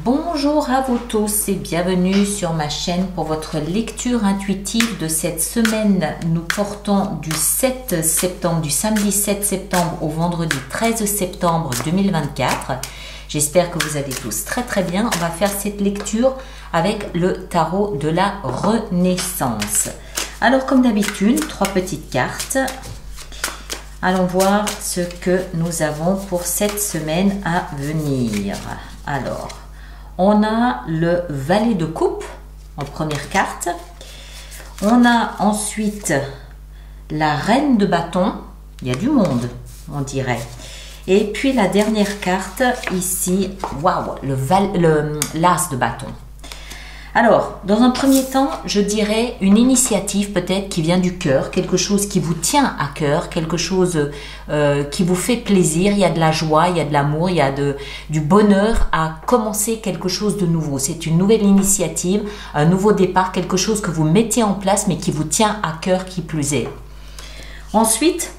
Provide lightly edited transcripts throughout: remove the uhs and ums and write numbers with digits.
Bonjour à vous tous et bienvenue sur ma chaîne pour votre lecture intuitive de cette semaine. Nous portons du 7 septembre, du samedi 7 septembre au vendredi 13 septembre 2024. J'espère que vous allez tous très bien. On va faire cette lecture avec le tarot de la Renaissance. Alors comme d'habitude, 3 petites cartes. Allons voir ce que nous avons pour cette semaine à venir. Alors, on a le valet de coupe en première carte. On a ensuite la reine de bâton. Il y a du monde, on dirait. Et puis la dernière carte ici, waouh, l'as de bâton. Alors, dans un premier temps, je dirais une initiative peut-être qui vient du cœur, quelque chose qui vous tient à cœur, quelque chose qui vous fait plaisir. Il y a de la joie, il y a de l'amour, il y a du bonheur à commencer quelque chose de nouveau. C'est une nouvelle initiative, un nouveau départ, quelque chose que vous mettez en place mais qui vous tient à cœur qui plus est. Ensuite,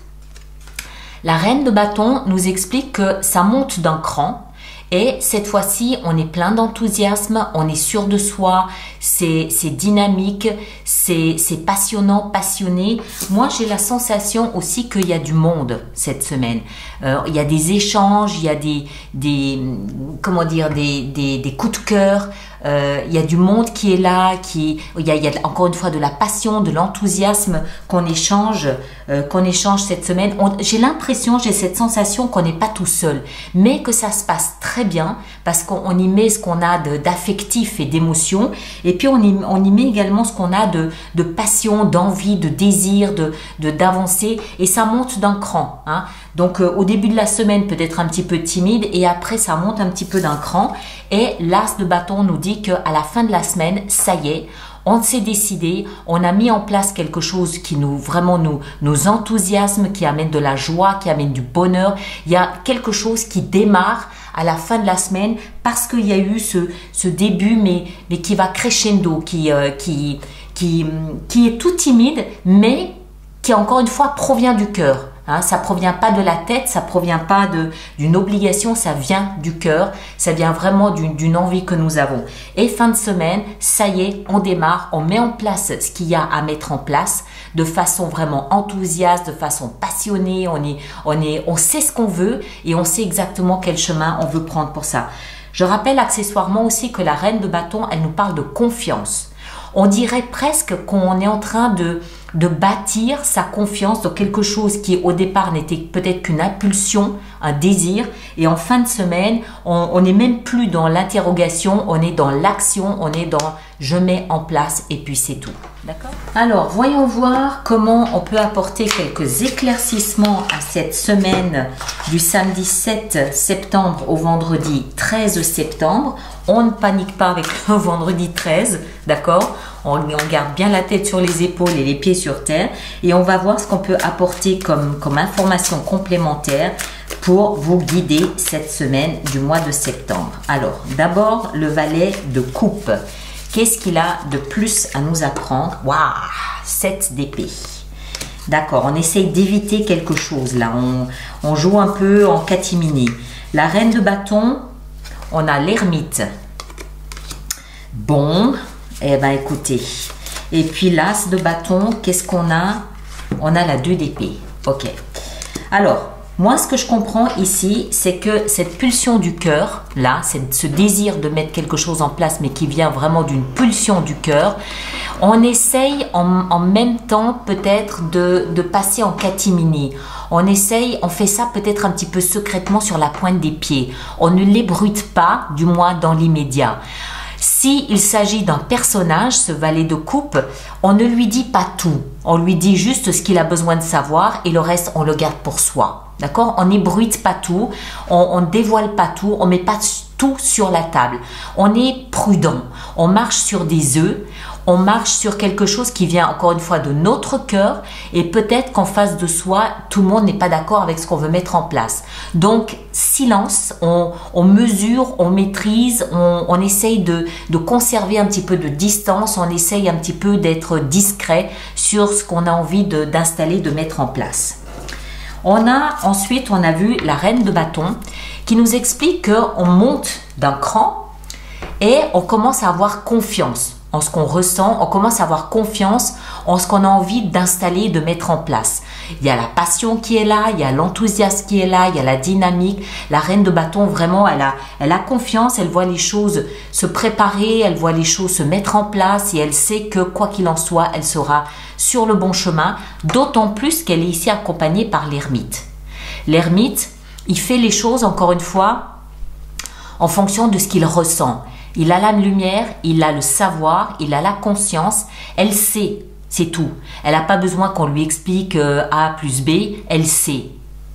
la reine de bâton nous explique que ça monte d'un cran. Et cette fois-ci, on est plein d'enthousiasme, on est sûr de soi, c'est dynamique, c'est passionnant, passionné. Moi, j'ai la sensation aussi qu'il y a du monde cette semaine. Il y a des échanges, il y a des coups de cœur. Il y a du monde qui est là, il y a encore une fois de la passion, de l'enthousiasme qu'on échange cette semaine. J'ai l'impression, j'ai cette sensation qu'on n'est pas tout seul, mais que ça se passe très bien parce qu'on y met ce qu'on a d'affectif et d'émotion, et puis on y met également ce qu'on a de passion, d'envie, de désir, d'avancer, et ça monte d'un cran, hein. Donc au début de la semaine peut-être un petit peu timide et après ça monte un petit peu d'un cran, et l'as de bâton nous dit qu'à la fin de la semaine, ça y est, on s'est décidé, on a mis en place quelque chose qui nous enthousiasme, qui amène de la joie, qui amène du bonheur. Il y a quelque chose qui démarre à la fin de la semaine parce qu'il y a eu ce début mais qui va crescendo, qui est tout timide mais qui encore une fois provient du cœur. Hein, ça provient pas de la tête, ça provient pas d'une obligation, ça vient du cœur, ça vient vraiment d'une envie que nous avons. Et fin de semaine, ça y est, on démarre, on met en place ce qu'il y a à mettre en place de façon vraiment enthousiaste, de façon passionnée. On sait ce qu'on veut et on sait exactement quel chemin on veut prendre pour ça. Je rappelle accessoirement aussi que la reine de bâton, elle nous parle de confiance. On dirait presque qu'on est en train de bâtir sa confiance dans quelque chose qui au départ n'était peut-être qu'une impulsion, un désir, et en fin de semaine, on n'est même plus dans l'interrogation, on est dans l'action, on est dans je mets en place et puis c'est tout. D'accord ? Alors, voyons voir comment on peut apporter quelques éclaircissements à cette semaine du samedi 7 septembre au vendredi 13 septembre. On ne panique pas avec le vendredi 13, d'accord ? On garde bien la tête sur les épaules et les pieds sur terre et on va voir ce qu'on peut apporter comme information complémentaire pour vous guider cette semaine du mois de septembre. Alors, d'abord, le valet de coupe. Qu'est-ce qu'il a de plus à nous apprendre? Waouh, 7 d'épée. D'accord, on essaye d'éviter quelque chose là. On joue un peu en catimini. La reine de bâton, on a l'ermite. Bon, eh bien écoutez. Et puis l'as de bâton, qu'est-ce qu'on a? On a la 2 d'épée. Ok. Alors, moi, ce que je comprends ici, c'est que cette pulsion du cœur, là, ce désir de mettre quelque chose en place, mais qui vient vraiment d'une pulsion du cœur, on essaye en même temps peut-être de passer en catimini. On fait ça peut-être un petit peu secrètement sur la pointe des pieds. On ne l'ébruite pas, du moins dans l'immédiat. S'il s'agit d'un personnage, ce valet de coupe, on ne lui dit pas tout. On lui dit juste ce qu'il a besoin de savoir et le reste, on le garde pour soi. D'accord? On n'ébruite pas tout, on ne dévoile pas tout, on ne met pas tout sur la table. On est prudent, on marche sur des œufs, on marche sur quelque chose qui vient encore une fois de notre cœur et peut-être qu'en face de soi, tout le monde n'est pas d'accord avec ce qu'on veut mettre en place. Donc, silence, on mesure, on maîtrise, on essaye de conserver un petit peu de distance, on essaye un petit peu d'être discret sur ce qu'on a envie d'installer, de mettre en place. Ensuite, on a vu la reine de bâton qui nous explique qu'on monte d'un cran et on commence à avoir confiance en ce qu'on ressent, on commence à avoir confiance en ce qu'on a envie d'installer, de mettre en place. Il y a la passion qui est là, il y a l'enthousiasme qui est là, il y a la dynamique. La reine de bâton, vraiment, elle a confiance, elle voit les choses se préparer, elle voit les choses se mettre en place et elle sait que quoi qu'il en soit, elle sera sur le bon chemin, d'autant plus qu'elle est ici accompagnée par l'ermite. L'ermite, il fait les choses, encore une fois, en fonction de ce qu'il ressent. Il a la lumière, il a le savoir, il a la conscience, elle sait, c'est tout. Elle n'a pas besoin qu'on lui explique A plus B, elle sait.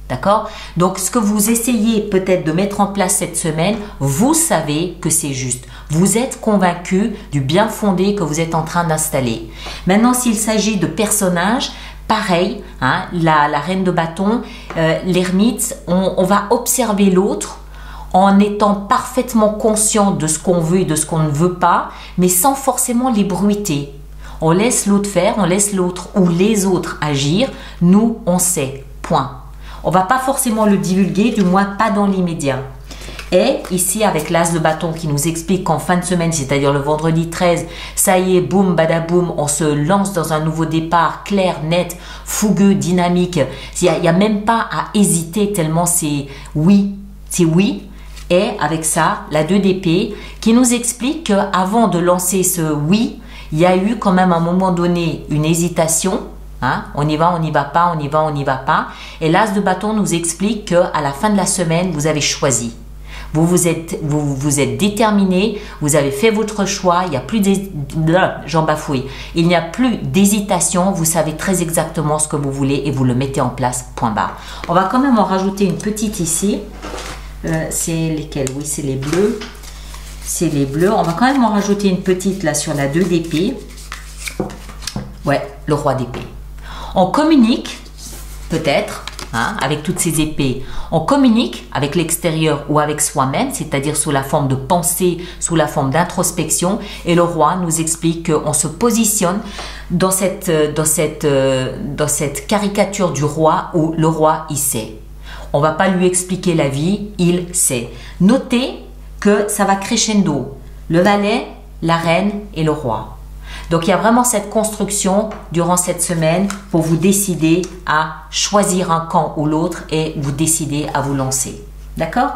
D'accord? Donc, ce que vous essayez peut-être de mettre en place cette semaine, vous savez que c'est juste. Vous êtes convaincu du bien fondé que vous êtes en train d'installer. Maintenant, s'il s'agit de personnages, pareil, hein, la reine de bâton, l'ermite, on va observer l'autre en étant parfaitement conscient de ce qu'on veut et de ce qu'on ne veut pas, mais sans forcément les bruiter. On laisse l'autre faire, on laisse l'autre ou les autres agir. Nous, on sait. Point. On ne va pas forcément le divulguer, du moins pas dans l'immédiat. Et ici, avec l'as de bâton qui nous explique qu'en fin de semaine, c'est-à-dire le vendredi 13, ça y est, boum, badaboum, on se lance dans un nouveau départ clair, net, fougueux, dynamique. Il n'y a même pas à hésiter tellement c'est oui. C'est oui. Et avec ça, la 2 d'épée qui nous explique qu'avant de lancer ce oui, il y a eu quand même à un moment donné une hésitation. Hein? On y va, on n'y va pas, on y va, on n'y va pas. Et l'as de bâton nous explique qu'à la fin de la semaine, vous avez choisi. Vous êtes déterminé, vous avez fait votre choix, il n'y a plus j'en bafouille. Il n'y a plus d'hésitation, vous savez très exactement ce que vous voulez et vous le mettez en place, point barre. On va quand même en rajouter une petite ici. C'est lesquels? Oui, c'est les bleus. C'est les bleus. On va quand même en rajouter une petite là sur la 2 d'épée. Ouais, le roi d'épée. On communique, peut-être, hein, avec toutes ces épées. On communique avec l'extérieur ou avec soi-même, c'est-à-dire sous la forme de pensée, sous la forme d'introspection. Et le roi nous explique qu'on se positionne dans cette caricature du roi où le roi, il sait. On ne va pas lui expliquer la vie, il sait. Notez que ça va crescendo. Le valet, la reine et le roi. Donc, il y a vraiment cette construction durant cette semaine pour vous décider à choisir un camp ou l'autre et vous décider à vous lancer. D'accord?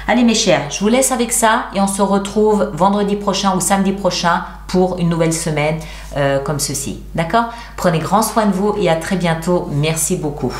Allez mes chers, je vous laisse avec ça et on se retrouve vendredi prochain ou samedi prochain pour une nouvelle semaine comme ceci. D'accord? Prenez grand soin de vous et à très bientôt. Merci beaucoup.